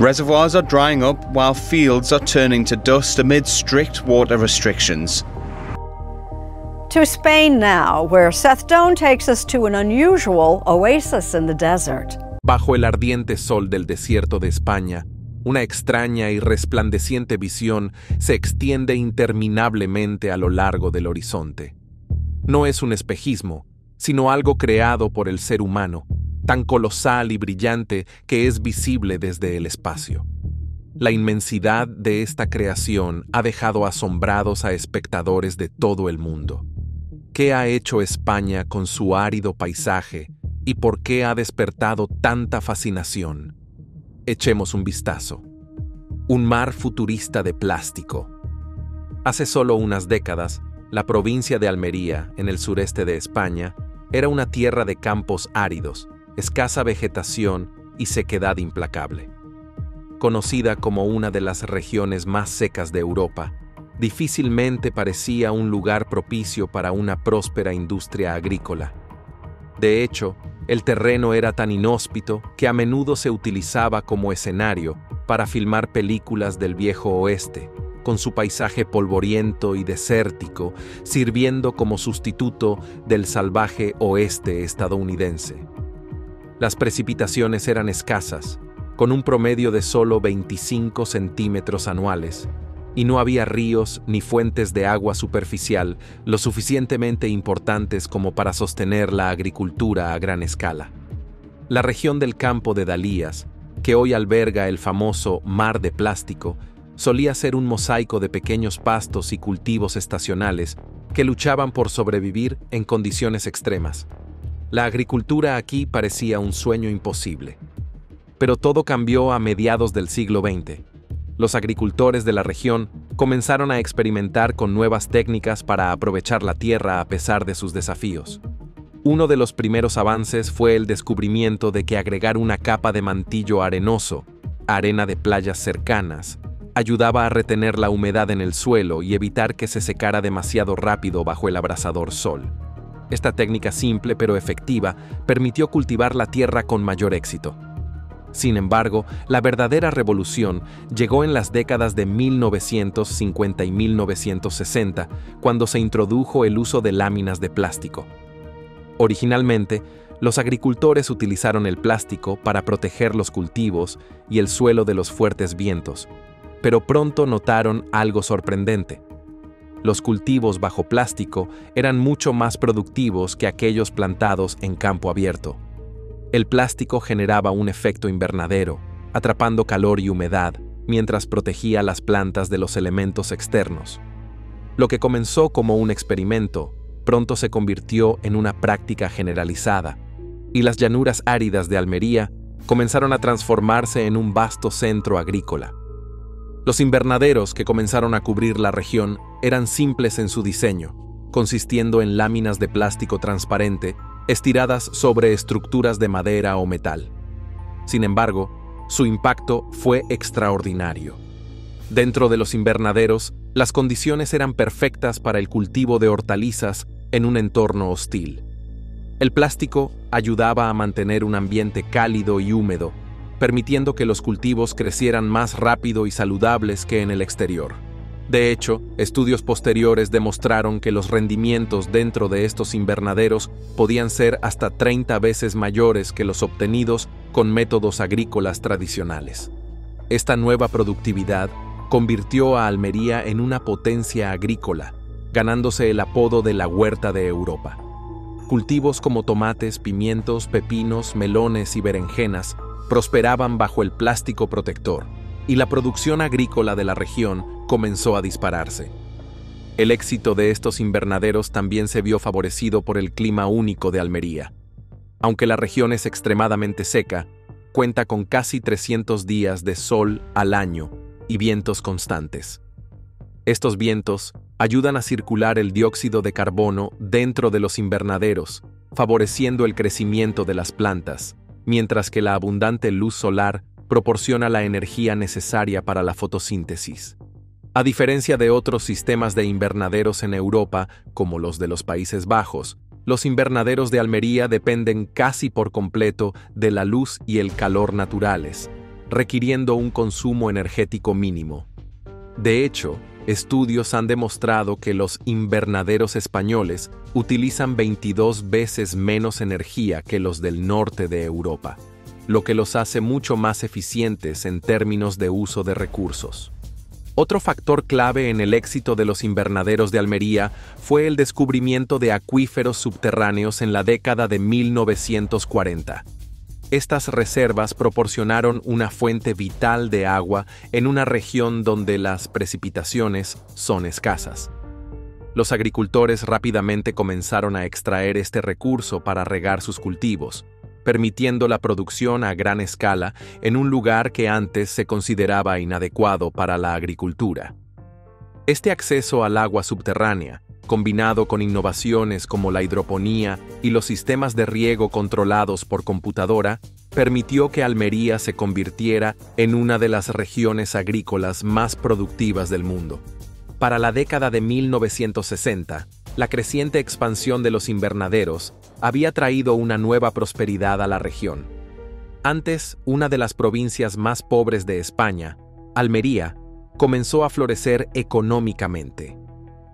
Reservoirs are drying up while fields are turning to dust amid strict water restrictions. To Spain now, where Seth Doane takes us to an unusual oasis in the desert. Bajo el ardiente sol del desierto de España, una extraña y resplandeciente visión se extiende interminablemente a lo largo del horizonte. No es un espejismo, sino algo creado por el ser humano, tan colosal y brillante que es visible desde el espacio. La inmensidad de esta creación ha dejado asombrados a espectadores de todo el mundo. ¿Qué ha hecho España con su árido paisaje y por qué ha despertado tanta fascinación? Echemos un vistazo. Un mar futurista de plástico. Hace solo unas décadas, la provincia de Almería, en el sureste de España, era una tierra de campos áridos, escasa vegetación y sequedad implacable. Conocida como una de las regiones más secas de Europa, difícilmente parecía un lugar propicio para una próspera industria agrícola. De hecho, el terreno era tan inhóspito que a menudo se utilizaba como escenario para filmar películas del viejo oeste, con su paisaje polvoriento y desértico, sirviendo como sustituto del salvaje oeste estadounidense. Las precipitaciones eran escasas, con un promedio de solo 25 centímetros anuales, y no había ríos ni fuentes de agua superficial lo suficientemente importantes como para sostener la agricultura a gran escala. La región del campo de Dalías, que hoy alberga el famoso Mar de Plástico, solía ser un mosaico de pequeños pastos y cultivos estacionales que luchaban por sobrevivir en condiciones extremas. La agricultura aquí parecía un sueño imposible. Pero todo cambió a mediados del siglo XX. Los agricultores de la región comenzaron a experimentar con nuevas técnicas para aprovechar la tierra a pesar de sus desafíos. Uno de los primeros avances fue el descubrimiento de que agregar una capa de mantillo arenoso, arena de playas cercanas, ayudaba a retener la humedad en el suelo y evitar que se secara demasiado rápido bajo el abrasador sol. Esta técnica simple pero efectiva permitió cultivar la tierra con mayor éxito. Sin embargo, la verdadera revolución llegó en las décadas de 1950 y 1960, cuando se introdujo el uso de láminas de plástico. Originalmente, los agricultores utilizaron el plástico para proteger los cultivos y el suelo de los fuertes vientos, pero pronto notaron algo sorprendente. Los cultivos bajo plástico eran mucho más productivos que aquellos plantados en campo abierto. El plástico generaba un efecto invernadero, atrapando calor y humedad, mientras protegía las plantas de los elementos externos. Lo que comenzó como un experimento, pronto se convirtió en una práctica generalizada, y las llanuras áridas de Almería comenzaron a transformarse en un vasto centro agrícola. Los invernaderos que comenzaron a cubrir la región eran simples en su diseño, consistiendo en láminas de plástico transparente estiradas sobre estructuras de madera o metal. Sin embargo, su impacto fue extraordinario. Dentro de los invernaderos, las condiciones eran perfectas para el cultivo de hortalizas en un entorno hostil. El plástico ayudaba a mantener un ambiente cálido y húmedo, permitiendo que los cultivos crecieran más rápido y saludables que en el exterior. De hecho, estudios posteriores demostraron que los rendimientos dentro de estos invernaderos podían ser hasta 30 veces mayores que los obtenidos con métodos agrícolas tradicionales. Esta nueva productividad convirtió a Almería en una potencia agrícola, ganándose el apodo de la huerta de Europa. Cultivos como tomates, pimientos, pepinos, melones y berenjenas prosperaban bajo el plástico protector, y la producción agrícola de la región comenzó a dispararse. El éxito de estos invernaderos también se vio favorecido por el clima único de Almería. Aunque la región es extremadamente seca, cuenta con casi 300 días de sol al año y vientos constantes. Estos vientos ayudan a circular el dióxido de carbono dentro de los invernaderos, favoreciendo el crecimiento de las plantas, mientras que la abundante luz solar proporciona la energía necesaria para la fotosíntesis. A diferencia de otros sistemas de invernaderos en Europa, como los de los Países Bajos, los invernaderos de Almería dependen casi por completo de la luz y el calor naturales, requiriendo un consumo energético mínimo. De hecho, estudios han demostrado que los invernaderos españoles utilizan 22 veces menos energía que los del norte de Europa, lo que los hace mucho más eficientes en términos de uso de recursos. Otro factor clave en el éxito de los invernaderos de Almería fue el descubrimiento de acuíferos subterráneos en la década de 1940. Estas reservas proporcionaron una fuente vital de agua en una región donde las precipitaciones son escasas. Los agricultores rápidamente comenzaron a extraer este recurso para regar sus cultivos, permitiendo la producción a gran escala en un lugar que antes se consideraba inadecuado para la agricultura. Este acceso al agua subterránea, combinado con innovaciones como la hidroponía y los sistemas de riego controlados por computadora, permitió que Almería se convirtiera en una de las regiones agrícolas más productivas del mundo. Para la década de 1960, la creciente expansión de los invernaderos había traído una nueva prosperidad a la región. Antes, una de las provincias más pobres de España, Almería, comenzó a florecer económicamente.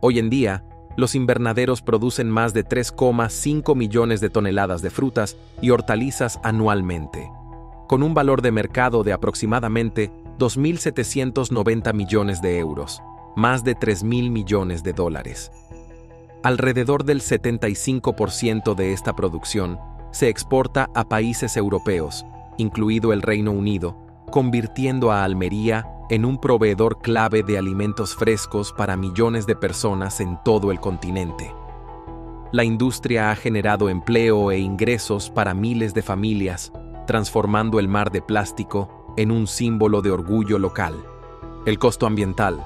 Hoy en día, los invernaderos producen más de 3,5 millones de toneladas de frutas y hortalizas anualmente, con un valor de mercado de aproximadamente 2.790 millones de euros, más de 3.000 millones de dólares. Alrededor del 75% de esta producción se exporta a países europeos, incluido el Reino Unido, convirtiendo a Almería en un proveedor clave de alimentos frescos para millones de personas en todo el continente. La industria ha generado empleo e ingresos para miles de familias, transformando el mar de plástico en un símbolo de orgullo local. El costo ambiental.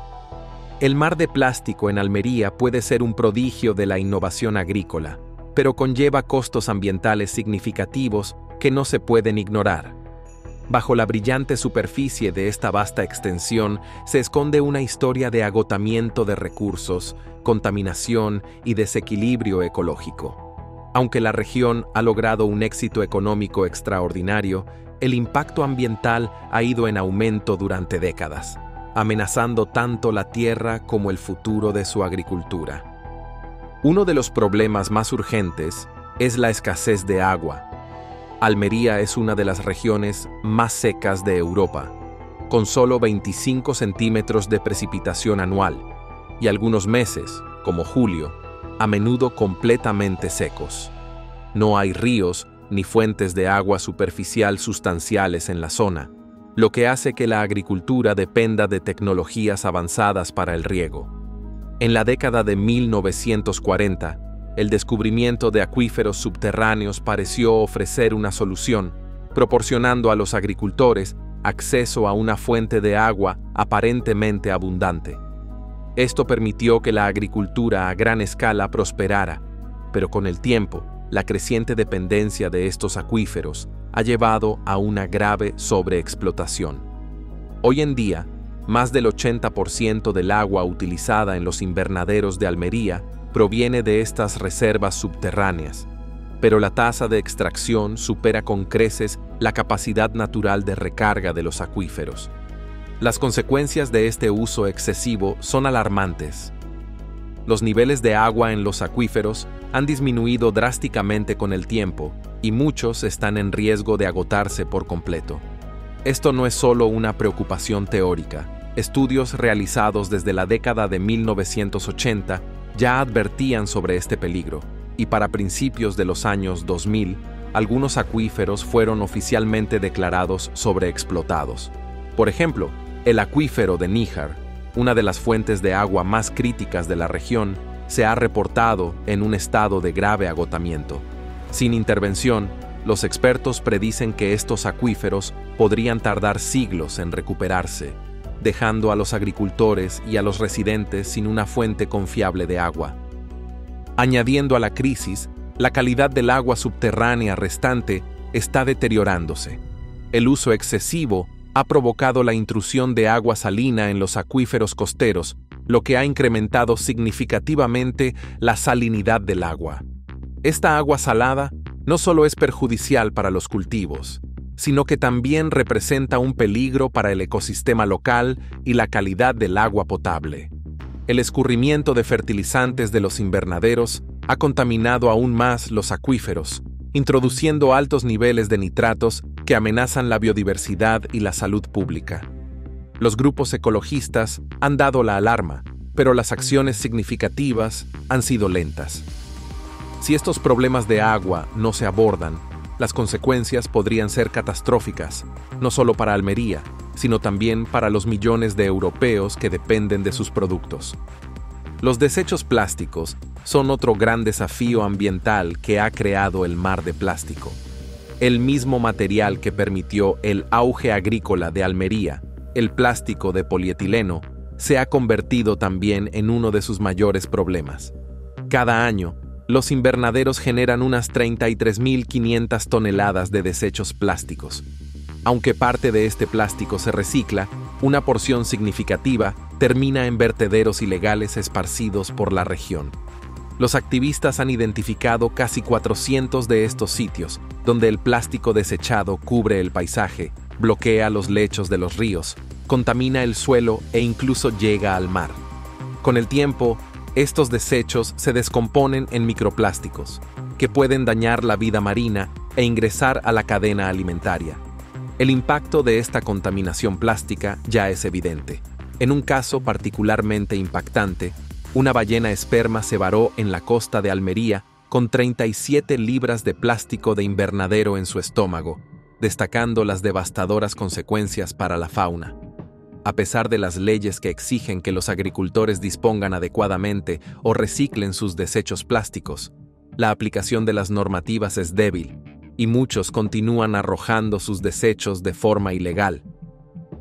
El mar de plástico en Almería puede ser un prodigio de la innovación agrícola, pero conlleva costos ambientales significativos que no se pueden ignorar. Bajo la brillante superficie de esta vasta extensión se esconde una historia de agotamiento de recursos, contaminación y desequilibrio ecológico. Aunque la región ha logrado un éxito económico extraordinario, el impacto ambiental ha ido en aumento durante décadas, amenazando tanto la tierra como el futuro de su agricultura. Uno de los problemas más urgentes es la escasez de agua. Almería es una de las regiones más secas de Europa, con solo 25 centímetros de precipitación anual, y algunos meses, como julio, a menudo completamente secos. No hay ríos ni fuentes de agua superficial sustanciales en la zona, lo que hace que la agricultura dependa de tecnologías avanzadas para el riego. En la década de 1940, el descubrimiento de acuíferos subterráneos pareció ofrecer una solución, proporcionando a los agricultores acceso a una fuente de agua aparentemente abundante. Esto permitió que la agricultura a gran escala prosperara, pero con el tiempo, la creciente dependencia de estos acuíferos ha llevado a una grave sobreexplotación. Hoy en día, más del 80% del agua utilizada en los invernaderos de Almería proviene de estas reservas subterráneas, pero la tasa de extracción supera con creces la capacidad natural de recarga de los acuíferos. Las consecuencias de este uso excesivo son alarmantes. Los niveles de agua en los acuíferos han disminuido drásticamente con el tiempo y muchos están en riesgo de agotarse por completo. Esto no es solo una preocupación teórica. Estudios realizados desde la década de 1980 ya advertían sobre este peligro, y para principios de los años 2000, algunos acuíferos fueron oficialmente declarados sobreexplotados. Por ejemplo, el acuífero de Níjar, una de las fuentes de agua más críticas de la región, se ha reportado en un estado de grave agotamiento. Sin intervención, los expertos predicen que estos acuíferos podrían tardar siglos en recuperarse, dejando a los agricultores y a los residentes sin una fuente confiable de agua. Añadiendo a la crisis, la calidad del agua subterránea restante está deteriorándose. El uso excesivo ha provocado la intrusión de agua salina en los acuíferos costeros, lo que ha incrementado significativamente la salinidad del agua. Esta agua salada no solo es perjudicial para los cultivos, sino que también representa un peligro para el ecosistema local y la calidad del agua potable. El escurrimiento de fertilizantes de los invernaderos ha contaminado aún más los acuíferos, introduciendo altos niveles de nitratos que amenazan la biodiversidad y la salud pública. Los grupos ecologistas han dado la alarma, pero las acciones significativas han sido lentas. Si estos problemas de agua no se abordan, las consecuencias podrían ser catastróficas, no solo para Almería, sino también para los millones de europeos que dependen de sus productos. Los desechos plásticos son otro gran desafío ambiental que ha creado el mar de plástico. El mismo material que permitió el auge agrícola de Almería, el plástico de polietileno, se ha convertido también en uno de sus mayores problemas. Cada año, los invernaderos generan unas 33.500 toneladas de desechos plásticos. Aunque parte de este plástico se recicla, una porción significativa termina en vertederos ilegales esparcidos por la región. Los activistas han identificado casi 400 de estos sitios, donde el plástico desechado cubre el paisaje, bloquea los lechos de los ríos, contamina el suelo e incluso llega al mar. Con el tiempo, estos desechos se descomponen en microplásticos, que pueden dañar la vida marina e ingresar a la cadena alimentaria. El impacto de esta contaminación plástica ya es evidente. En un caso particularmente impactante, una ballena esperma se varó en la costa de Almería con 37 libras de plástico de invernadero en su estómago, destacando las devastadoras consecuencias para la fauna. A pesar de las leyes que exigen que los agricultores dispongan adecuadamente o reciclen sus desechos plásticos, la aplicación de las normativas es débil, y muchos continúan arrojando sus desechos de forma ilegal.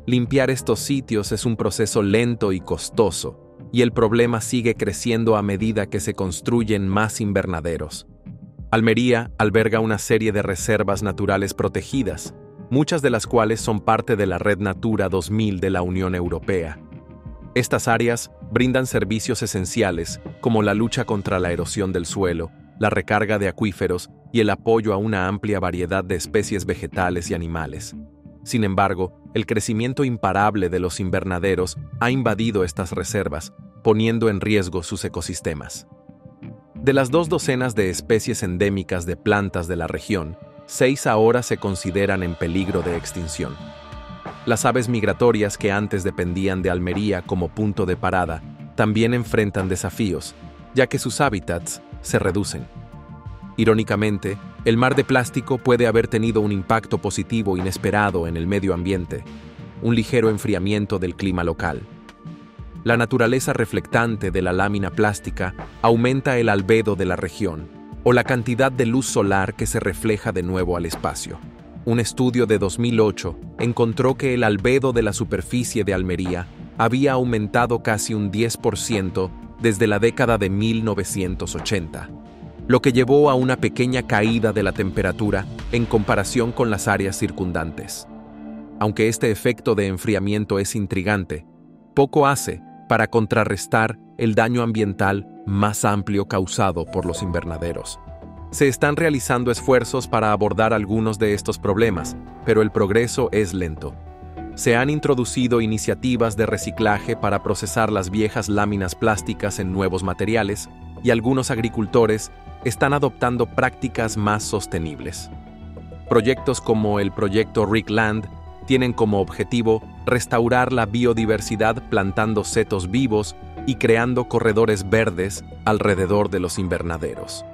Limpiar estos sitios es un proceso lento y costoso, y el problema sigue creciendo a medida que se construyen más invernaderos. Almería alberga una serie de reservas naturales protegidas, muchas de las cuales son parte de la Red Natura 2000 de la Unión Europea. Estas áreas brindan servicios esenciales como la lucha contra la erosión del suelo, la recarga de acuíferos y el apoyo a una amplia variedad de especies vegetales y animales. Sin embargo, el crecimiento imparable de los invernaderos ha invadido estas reservas, poniendo en riesgo sus ecosistemas. De las 2 docenas de especies endémicas de plantas de la región, 6 ahora se consideran en peligro de extinción. Las aves migratorias que antes dependían de Almería como punto de parada también enfrentan desafíos, ya que sus hábitats se reducen. Irónicamente, el mar de plástico puede haber tenido un impacto positivo inesperado en el medio ambiente, un ligero enfriamiento del clima local. La naturaleza reflectante de la lámina plástica aumenta el albedo de la región, o la cantidad de luz solar que se refleja de nuevo al espacio. Un estudio de 2008 encontró que el albedo de la superficie de Almería había aumentado casi un 10% desde la década de 1980. Lo que llevó a una pequeña caída de la temperatura en comparación con las áreas circundantes. Aunque este efecto de enfriamiento es intrigante, poco hace para contrarrestar el daño ambiental más amplio causado por los invernaderos. Se están realizando esfuerzos para abordar algunos de estos problemas, pero el progreso es lento. Se han introducido iniciativas de reciclaje para procesar las viejas láminas plásticas en nuevos materiales, y algunos agricultores están adoptando prácticas más sostenibles. Proyectos como el proyecto Rickland tienen como objetivo restaurar la biodiversidad plantando setos vivos y creando corredores verdes alrededor de los invernaderos.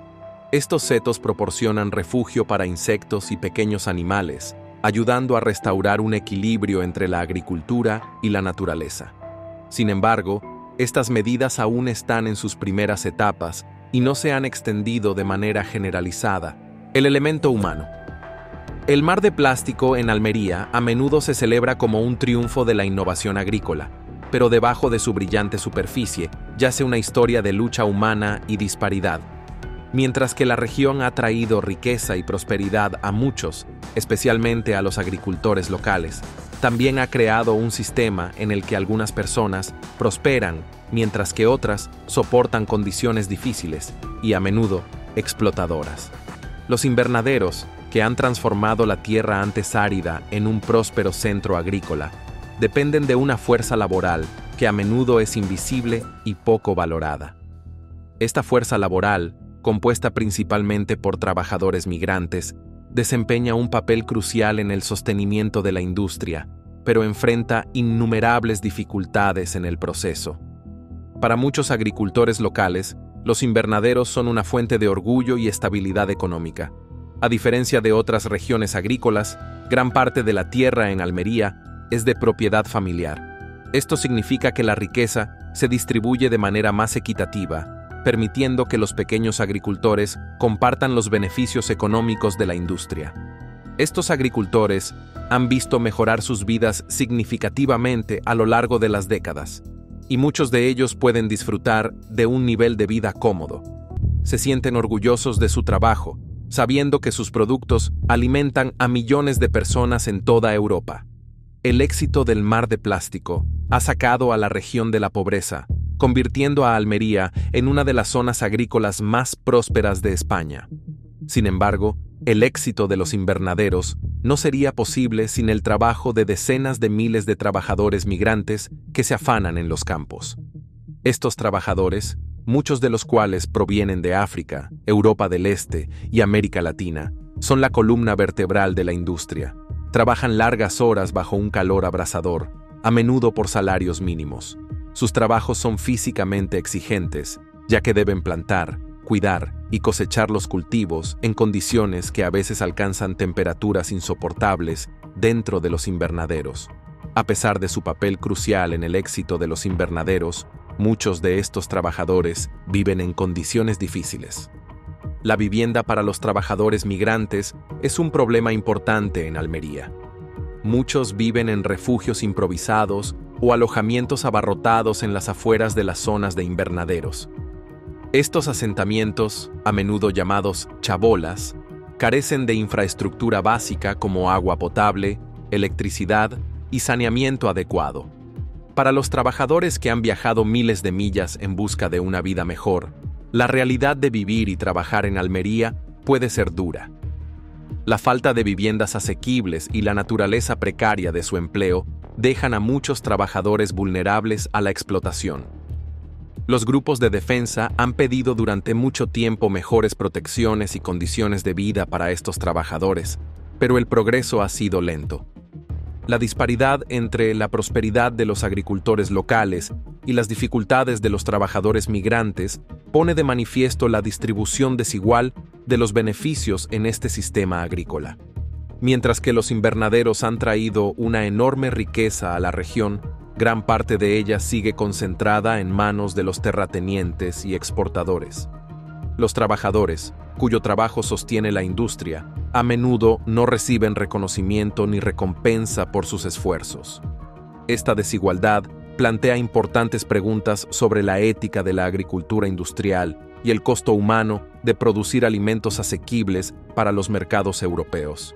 Estos setos proporcionan refugio para insectos y pequeños animales, ayudando a restaurar un equilibrio entre la agricultura y la naturaleza. Sin embargo, estas medidas aún están en sus primeras etapas y no se han extendido de manera generalizada. El elemento humano. El mar de plástico en Almería a menudo se celebra como un triunfo de la innovación agrícola, pero debajo de su brillante superficie yace una historia de lucha humana y disparidad. Mientras que la región ha traído riqueza y prosperidad a muchos, especialmente a los agricultores locales, también ha creado un sistema en el que algunas personas prosperan, mientras que otras soportan condiciones difíciles y a menudo explotadoras. Los invernaderos que han transformado la tierra antes árida en un próspero centro agrícola, dependen de una fuerza laboral que a menudo es invisible y poco valorada. Esta fuerza laboral, compuesta principalmente por trabajadores migrantes, desempeña un papel crucial en el sostenimiento de la industria, pero enfrenta innumerables dificultades en el proceso. Para muchos agricultores locales, los invernaderos son una fuente de orgullo y estabilidad económica. A diferencia de otras regiones agrícolas, gran parte de la tierra en Almería es de propiedad familiar. Esto significa que la riqueza se distribuye de manera más equitativa, permitiendo que los pequeños agricultores compartan los beneficios económicos de la industria. Estos agricultores han visto mejorar sus vidas significativamente a lo largo de las décadas, y muchos de ellos pueden disfrutar de un nivel de vida cómodo. Se sienten orgullosos de su trabajo, sabiendo que sus productos alimentan a millones de personas en toda Europa. El éxito del mar de plástico ha sacado a la región de la pobreza, convirtiendo a Almería en una de las zonas agrícolas más prósperas de España. Sin embargo, el éxito de los invernaderos no sería posible sin el trabajo de decenas de miles de trabajadores migrantes que se afanan en los campos. Estos trabajadores, muchos de los cuales provienen de África, Europa del Este y América Latina, son la columna vertebral de la industria. Trabajan largas horas bajo un calor abrasador, a menudo por salarios mínimos. Sus trabajos son físicamente exigentes, ya que deben plantar, cuidar y cosechar los cultivos en condiciones que a veces alcanzan temperaturas insoportables dentro de los invernaderos. A pesar de su papel crucial en el éxito de los invernaderos, muchos de estos trabajadores viven en condiciones difíciles. La vivienda para los trabajadores migrantes es un problema importante en Almería. Muchos viven en refugios improvisados o alojamientos abarrotados en las afueras de las zonas de invernaderos. Estos asentamientos, a menudo llamados chabolas, carecen de infraestructura básica como agua potable, electricidad y saneamiento adecuado. Para los trabajadores que han viajado miles de millas en busca de una vida mejor, la realidad de vivir y trabajar en Almería puede ser dura. La falta de viviendas asequibles y la naturaleza precaria de su empleo dejan a muchos trabajadores vulnerables a la explotación. Los grupos de defensa han pedido durante mucho tiempo mejores protecciones y condiciones de vida para estos trabajadores, pero el progreso ha sido lento. La disparidad entre la prosperidad de los agricultores locales y las dificultades de los trabajadores migrantes pone de manifiesto la distribución desigual de los beneficios en este sistema agrícola. Mientras que los invernaderos han traído una enorme riqueza a la región, gran parte de ella sigue concentrada en manos de los terratenientes y exportadores. Los trabajadores, cuyo trabajo sostiene la industria, a menudo no reciben reconocimiento ni recompensa por sus esfuerzos. Esta desigualdad plantea importantes preguntas sobre la ética de la agricultura industrial y el costo humano de producir alimentos asequibles para los mercados europeos.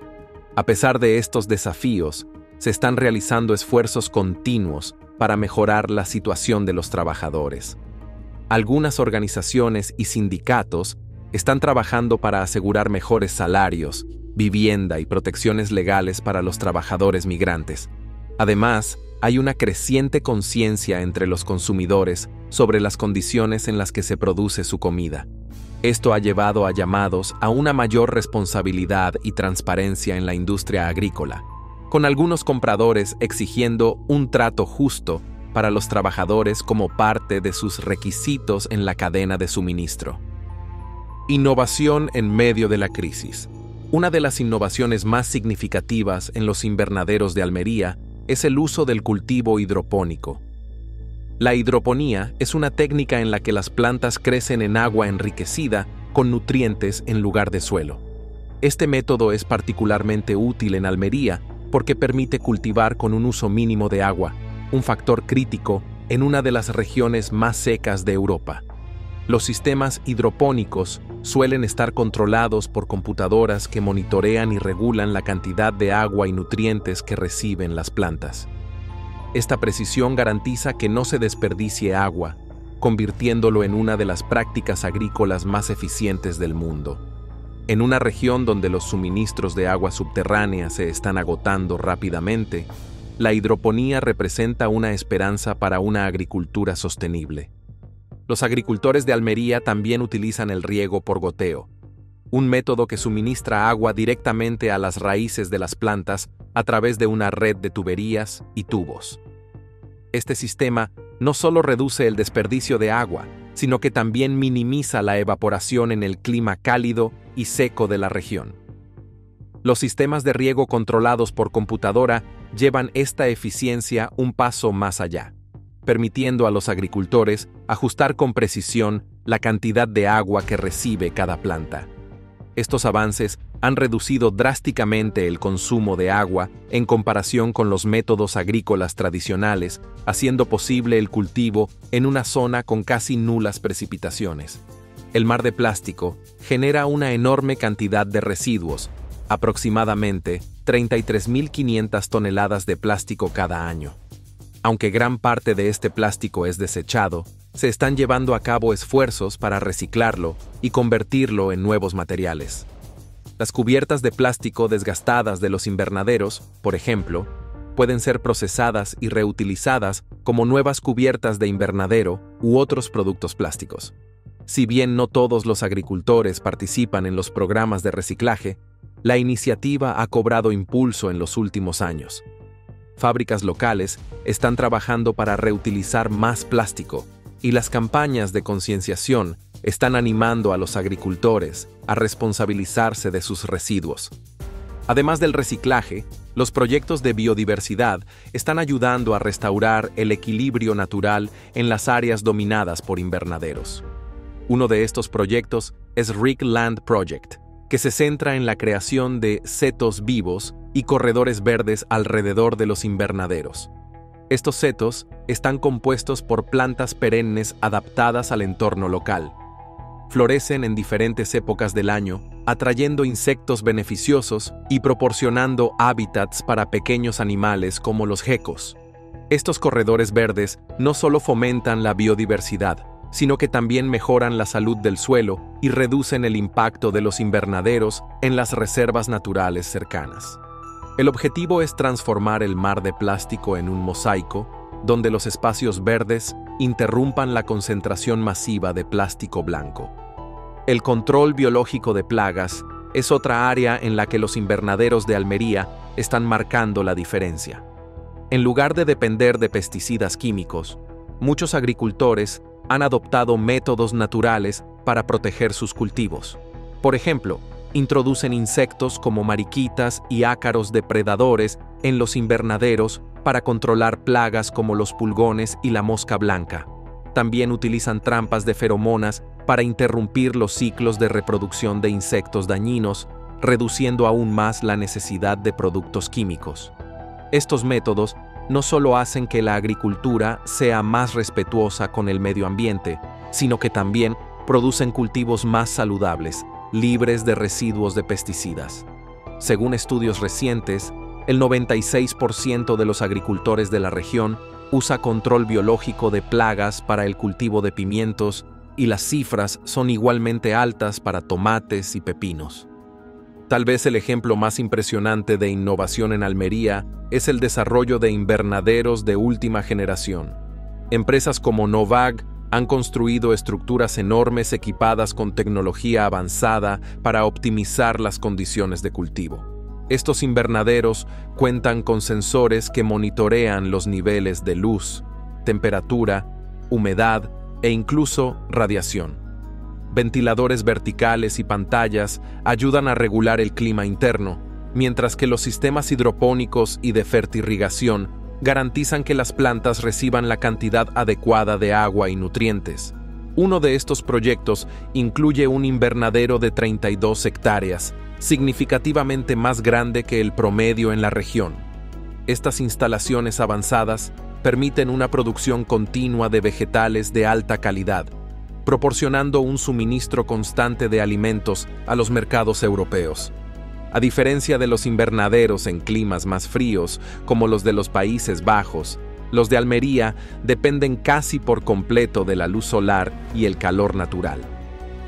A pesar de estos desafíos, se están realizando esfuerzos continuos para mejorar la situación de los trabajadores. Algunas organizaciones y sindicatos están trabajando para asegurar mejores salarios, vivienda y protecciones legales para los trabajadores migrantes. Además, hay una creciente conciencia entre los consumidores sobre las condiciones en las que se produce su comida. Esto ha llevado a llamados a una mayor responsabilidad y transparencia en la industria agrícola, con algunos compradores exigiendo un trato justo para los trabajadores como parte de sus requisitos en la cadena de suministro. Innovación en medio de la crisis. Una de las innovaciones más significativas en los invernaderos de Almería es el uso del cultivo hidropónico. La hidroponía es una técnica en la que las plantas crecen en agua enriquecida con nutrientes en lugar de suelo. Este método es particularmente útil en Almería porque permite cultivar con un uso mínimo de agua, un factor crítico en una de las regiones más secas de Europa. Los sistemas hidropónicos suelen estar controlados por computadoras que monitorean y regulan la cantidad de agua y nutrientes que reciben las plantas. Esta precisión garantiza que no se desperdicie agua, convirtiéndolo en una de las prácticas agrícolas más eficientes del mundo. En una región donde los suministros de agua subterránea se están agotando rápidamente, la hidroponía representa una esperanza para una agricultura sostenible. Los agricultores de Almería también utilizan el riego por goteo, un método que suministra agua directamente a las raíces de las plantas a través de una red de tuberías y tubos. Este sistema no solo reduce el desperdicio de agua, sino que también minimiza la evaporación en el clima cálido y seco de la región. Los sistemas de riego controlados por computadora llevan esta eficiencia un paso más allá, permitiendo a los agricultores ajustar con precisión la cantidad de agua que recibe cada planta. Estos avances han reducido drásticamente el consumo de agua en comparación con los métodos agrícolas tradicionales, haciendo posible el cultivo en una zona con casi nulas precipitaciones. El mar de plástico genera una enorme cantidad de residuos, aproximadamente 33.500 toneladas de plástico cada año. Aunque gran parte de este plástico es desechado, se están llevando a cabo esfuerzos para reciclarlo y convertirlo en nuevos materiales. Las cubiertas de plástico desgastadas de los invernaderos, por ejemplo, pueden ser procesadas y reutilizadas como nuevas cubiertas de invernadero u otros productos plásticos. Si bien no todos los agricultores participan en los programas de reciclaje, la iniciativa ha cobrado impulso en los últimos años. Fábricas locales están trabajando para reutilizar más plástico, y las campañas de concienciación están animando a los agricultores a responsabilizarse de sus residuos. Además del reciclaje, los proyectos de biodiversidad están ayudando a restaurar el equilibrio natural en las áreas dominadas por invernaderos. Uno de estos proyectos es Rick Land Project, que se centra en la creación de setos vivos y corredores verdes alrededor de los invernaderos. Estos setos están compuestos por plantas perennes adaptadas al entorno local. Florecen en diferentes épocas del año, atrayendo insectos beneficiosos y proporcionando hábitats para pequeños animales como los gecos. Estos corredores verdes no solo fomentan la biodiversidad, sino que también mejoran la salud del suelo y reducen el impacto de los invernaderos en las reservas naturales cercanas. El objetivo es transformar el mar de plástico en un mosaico, donde los espacios verdes interrumpan la concentración masiva de plástico blanco. El control biológico de plagas es otra área en la que los invernaderos de Almería están marcando la diferencia. En lugar de depender de pesticidas químicos, muchos agricultores han adoptado métodos naturales para proteger sus cultivos. Por ejemplo, introducen insectos como mariquitas y ácaros depredadores en los invernaderos para controlar plagas como los pulgones y la mosca blanca. También utilizan trampas de feromonas para interrumpir los ciclos de reproducción de insectos dañinos, reduciendo aún más la necesidad de productos químicos. Estos métodos no solo hacen que la agricultura sea más respetuosa con el medio ambiente, sino que también producen cultivos más saludables, libres de residuos de pesticidas. Según estudios recientes, el 96% de los agricultores de la región usa control biológico de plagas para el cultivo de pimientos y las cifras son igualmente altas para tomates y pepinos. Tal vez el ejemplo más impresionante de innovación en Almería es el desarrollo de invernaderos de última generación. Empresas como Novag han construido estructuras enormes equipadas con tecnología avanzada para optimizar las condiciones de cultivo. Estos invernaderos cuentan con sensores que monitorean los niveles de luz, temperatura, humedad e incluso radiación. Ventiladores verticales y pantallas ayudan a regular el clima interno, mientras que los sistemas hidropónicos y de fertirrigación garantizan que las plantas reciban la cantidad adecuada de agua y nutrientes. Uno de estos proyectos incluye un invernadero de 32 hectáreas, significativamente más grande que el promedio en la región. Estas instalaciones avanzadas permiten una producción continua de vegetales de alta calidad, proporcionando un suministro constante de alimentos a los mercados europeos. A diferencia de los invernaderos en climas más fríos, como los de los Países Bajos, los de Almería dependen casi por completo de la luz solar y el calor natural.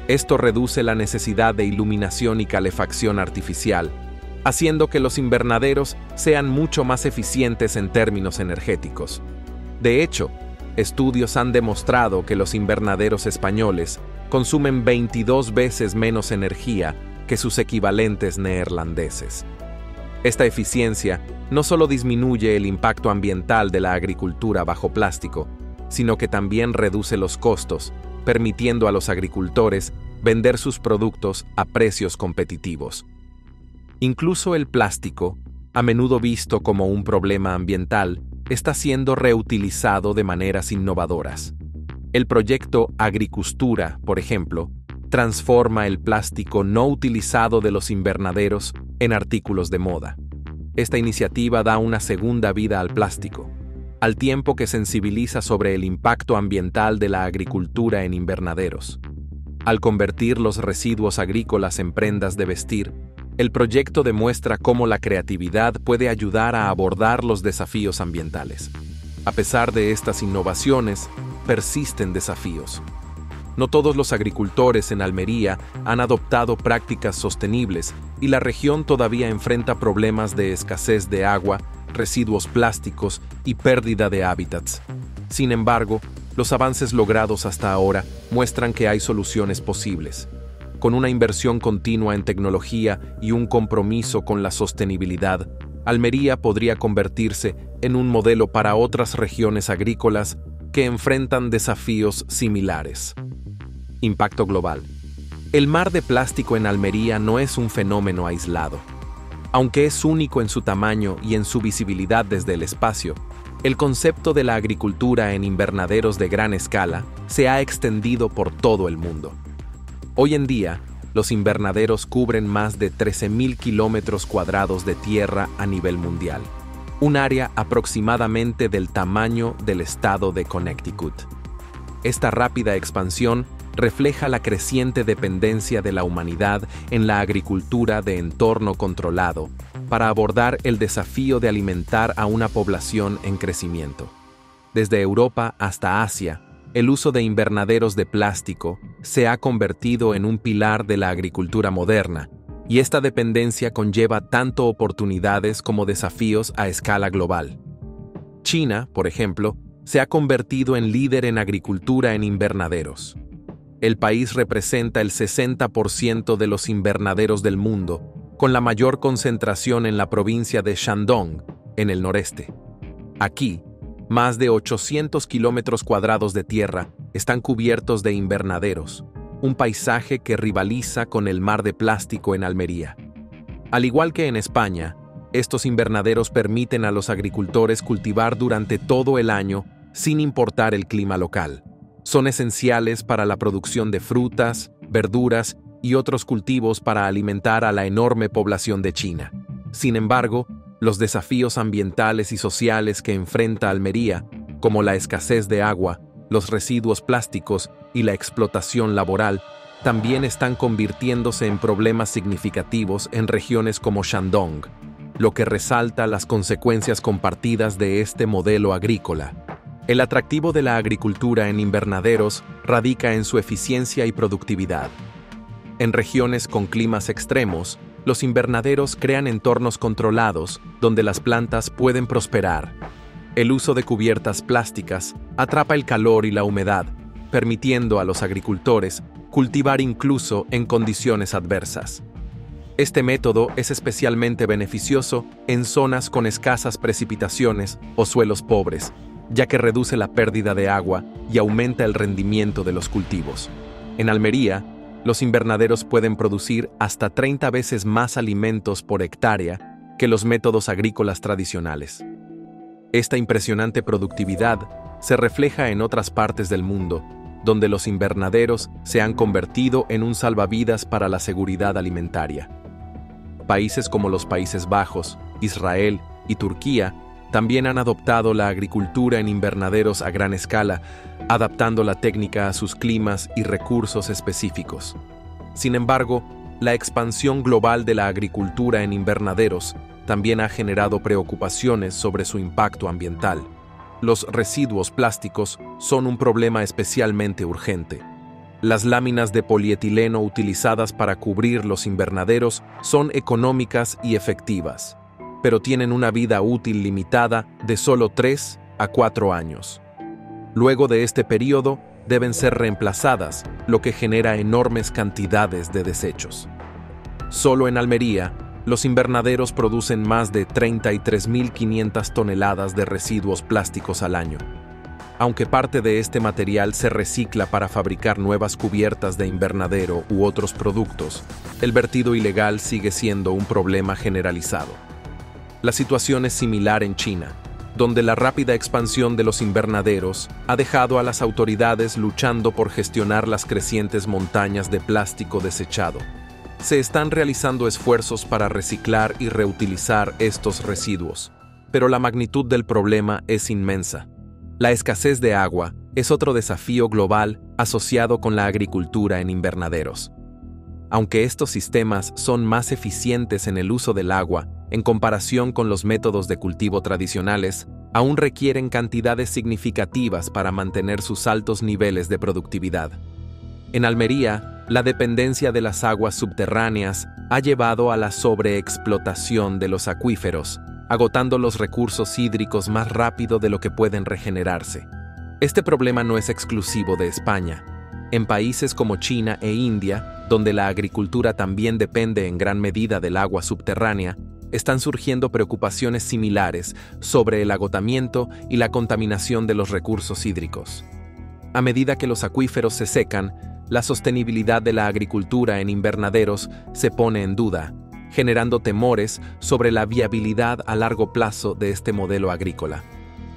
Esto reduce la necesidad de iluminación y calefacción artificial, haciendo que los invernaderos sean mucho más eficientes en términos energéticos. De hecho, estudios han demostrado que los invernaderos españoles consumen 22 veces menos energía que sus equivalentes neerlandeses. Esta eficiencia no solo disminuye el impacto ambiental de la agricultura bajo plástico, sino que también reduce los costos, permitiendo a los agricultores vender sus productos a precios competitivos. Incluso el plástico, a menudo visto como un problema ambiental, está siendo reutilizado de maneras innovadoras. El proyecto Agricustura, por ejemplo, transforma el plástico no utilizado de los invernaderos en artículos de moda. Esta iniciativa da una segunda vida al plástico, al tiempo que sensibiliza sobre el impacto ambiental de la agricultura en invernaderos. Al convertir los residuos agrícolas en prendas de vestir, el proyecto demuestra cómo la creatividad puede ayudar a abordar los desafíos ambientales. A pesar de estas innovaciones, persisten desafíos. No todos los agricultores en Almería han adoptado prácticas sostenibles y la región todavía enfrenta problemas de escasez de agua, residuos plásticos y pérdida de hábitats. Sin embargo, los avances logrados hasta ahora muestran que hay soluciones posibles. Con una inversión continua en tecnología y un compromiso con la sostenibilidad, Almería podría convertirse en un modelo para otras regiones agrícolas que enfrentan desafíos similares. Impacto global. El mar de plástico en Almería no es un fenómeno aislado. Aunque es único en su tamaño y en su visibilidad desde el espacio, el concepto de la agricultura en invernaderos de gran escala se ha extendido por todo el mundo. Hoy en día, los invernaderos cubren más de 13.000 kilómetros cuadrados de tierra a nivel mundial, un área aproximadamente del tamaño del estado de Connecticut. Esta rápida expansión refleja la creciente dependencia de la humanidad en la agricultura de entorno controlado para abordar el desafío de alimentar a una población en crecimiento. Desde Europa hasta Asia, el uso de invernaderos de plástico se ha convertido en un pilar de la agricultura moderna, y esta dependencia conlleva tanto oportunidades como desafíos a escala global. China, por ejemplo, se ha convertido en líder en agricultura en invernaderos. El país representa el 60% de los invernaderos del mundo, con la mayor concentración en la provincia de Shandong, en el noreste. Aquí, más de 800 kilómetros cuadrados de tierra están cubiertos de invernaderos, un paisaje que rivaliza con el mar de plástico en Almería. Al igual que en España, estos invernaderos permiten a los agricultores cultivar durante todo el año sin importar el clima local. Son esenciales para la producción de frutas, verduras y otros cultivos para alimentar a la enorme población de China. Sin embargo, los desafíos ambientales y sociales que enfrenta Almería, como la escasez de agua, los residuos plásticos y la explotación laboral, también están convirtiéndose en problemas significativos en regiones como Shandong, lo que resalta las consecuencias compartidas de este modelo agrícola. El atractivo de la agricultura en invernaderos radica en su eficiencia y productividad. En regiones con climas extremos, los invernaderos crean entornos controlados donde las plantas pueden prosperar. El uso de cubiertas plásticas atrapa el calor y la humedad, permitiendo a los agricultores cultivar incluso en condiciones adversas. Este método es especialmente beneficioso en zonas con escasas precipitaciones o suelos pobres, ya que reduce la pérdida de agua y aumenta el rendimiento de los cultivos. En Almería, los invernaderos pueden producir hasta 30 veces más alimentos por hectárea que los métodos agrícolas tradicionales. Esta impresionante productividad se refleja en otras partes del mundo, donde los invernaderos se han convertido en un salvavidas para la seguridad alimentaria. Países como los Países Bajos, Israel y Turquía también han adoptado la agricultura en invernaderos a gran escala, adaptando la técnica a sus climas y recursos específicos. Sin embargo, la expansión global de la agricultura en invernaderos también ha generado preocupaciones sobre su impacto ambiental. Los residuos plásticos son un problema especialmente urgente. Las láminas de polietileno utilizadas para cubrir los invernaderos son económicas y efectivas, pero tienen una vida útil limitada de solo 3 a 4 años. Luego de este periodo, deben ser reemplazadas, lo que genera enormes cantidades de desechos. Solo en Almería, los invernaderos producen más de 33.500 toneladas de residuos plásticos al año. Aunque parte de este material se recicla para fabricar nuevas cubiertas de invernadero u otros productos, el vertido ilegal sigue siendo un problema generalizado. La situación es similar en China, donde la rápida expansión de los invernaderos ha dejado a las autoridades luchando por gestionar las crecientes montañas de plástico desechado. Se están realizando esfuerzos para reciclar y reutilizar estos residuos, pero la magnitud del problema es inmensa. La escasez de agua es otro desafío global asociado con la agricultura en invernaderos. Aunque estos sistemas son más eficientes en el uso del agua en comparación con los métodos de cultivo tradicionales, aún requieren cantidades significativas para mantener sus altos niveles de productividad. En Almería, la dependencia de las aguas subterráneas ha llevado a la sobreexplotación de los acuíferos, agotando los recursos hídricos más rápido de lo que pueden regenerarse. Este problema no es exclusivo de España. En países como China e India, donde la agricultura también depende en gran medida del agua subterránea, están surgiendo preocupaciones similares sobre el agotamiento y la contaminación de los recursos hídricos. A medida que los acuíferos se secan, la sostenibilidad de la agricultura en invernaderos se pone en duda, generando temores sobre la viabilidad a largo plazo de este modelo agrícola.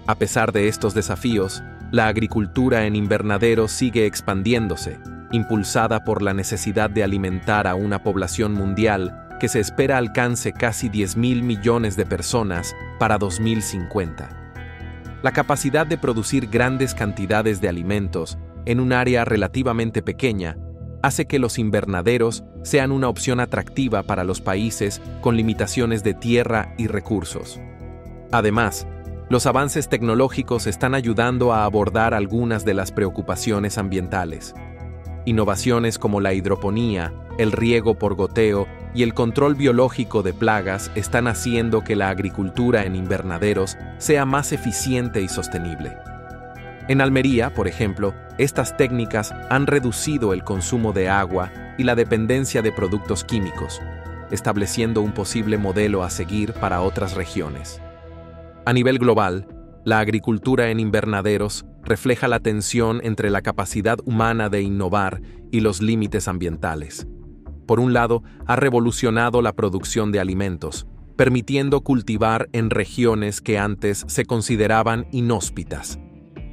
A pesar de estos desafíos, la agricultura en invernadero sigue expandiéndose, impulsada por la necesidad de alimentar a una población mundial que se espera alcance casi 10.000 millones de personas para 2050. La capacidad de producir grandes cantidades de alimentos en un área relativamente pequeña hace que los invernaderos sean una opción atractiva para los países con limitaciones de tierra y recursos. Además, los avances tecnológicos están ayudando a abordar algunas de las preocupaciones ambientales. Innovaciones como la hidroponía, el riego por goteo y el control biológico de plagas están haciendo que la agricultura en invernaderos sea más eficiente y sostenible. En Almería, por ejemplo, estas técnicas han reducido el consumo de agua y la dependencia de productos químicos, estableciendo un posible modelo a seguir para otras regiones. A nivel global, la agricultura en invernaderos refleja la tensión entre la capacidad humana de innovar y los límites ambientales. Por un lado, ha revolucionado la producción de alimentos, permitiendo cultivar en regiones que antes se consideraban inhóspitas.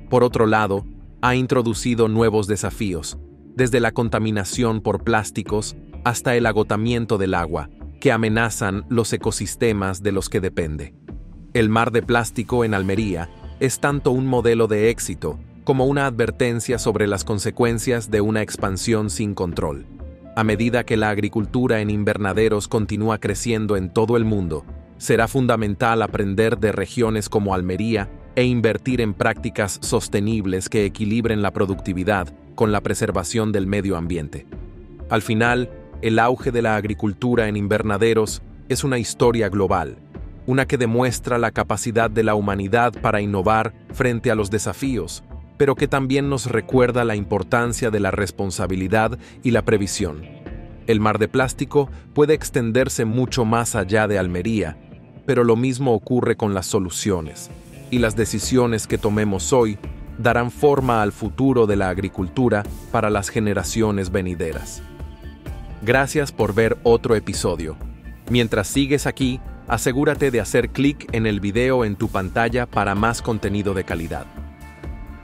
Por otro lado, ha introducido nuevos desafíos, desde la contaminación por plásticos hasta el agotamiento del agua, que amenazan los ecosistemas de los que depende. El mar de plástico en Almería es tanto un modelo de éxito como una advertencia sobre las consecuencias de una expansión sin control. A medida que la agricultura en invernaderos continúa creciendo en todo el mundo, será fundamental aprender de regiones como Almería e invertir en prácticas sostenibles que equilibren la productividad con la preservación del medio ambiente. Al final, el auge de la agricultura en invernaderos es una historia global, una que demuestra la capacidad de la humanidad para innovar frente a los desafíos, pero que también nos recuerda la importancia de la responsabilidad y la previsión. El mar de plástico puede extenderse mucho más allá de Almería, pero lo mismo ocurre con las soluciones, y las decisiones que tomemos hoy darán forma al futuro de la agricultura para las generaciones venideras. Gracias por ver otro episodio. Mientras sigues aquí, asegúrate de hacer clic en el video en tu pantalla para más contenido de calidad.